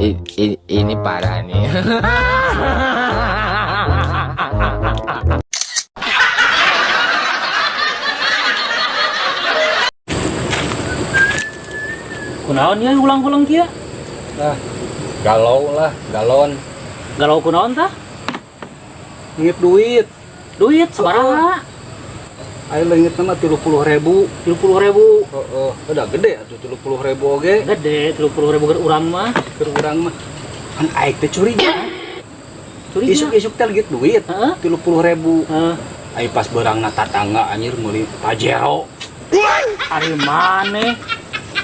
Ini parah nih. Kunaon ya ulang-ulang kia? Nah, galau lah, galon. Galau kunaon tah? Ngit duit. Duit sabaraha? Ayo leungit nama 30.000. 30.000. Oh, udah gede atuh 30.000 oge. Gede 30.000 keur urang mah. Keur urang mah. Kan aing teh curiga. Curiga. Isuk-isuk teh leungit duit. Heeh. 30.000. Heeh. Aing pas beurangna tatangga anjir meuli Pajero. Ari maneh?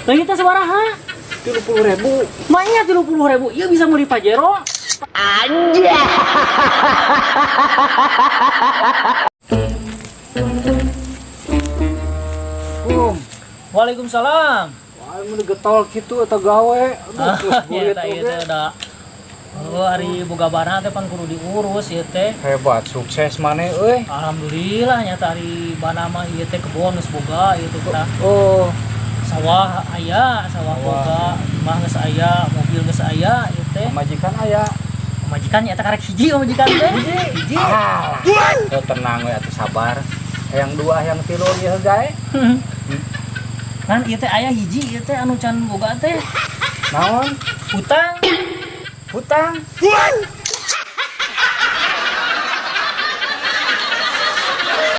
Leungit teh sabaraha? 30.000. Mainnya 30.000. Ieu bisa meuli Pajero. Waalaikumsalam. Wah, mun getol kitu eta gawe. Aduh, terus bulit Eta oge. ieu teh da. Oh, hari boga barang teh pan kudu diurus ieu teh. Hebat, sukses maneh euy. Alhamdulillah nyata hari bana mah ieu teh kebon geus boga ieu teh tah. Oh, Sawah aya, sawah boga, mah geus aya, mobil geus aya ieu teh. majikan aya. Majikan nyata karek hiji majikan teh. Hiji. Ah, teu tenang we atuh sabar. Yang dua, yang tilu ieu gae. Kan ieu teh aya hiji ieu teh anu can boga teh. Naon? Utang. Hutang.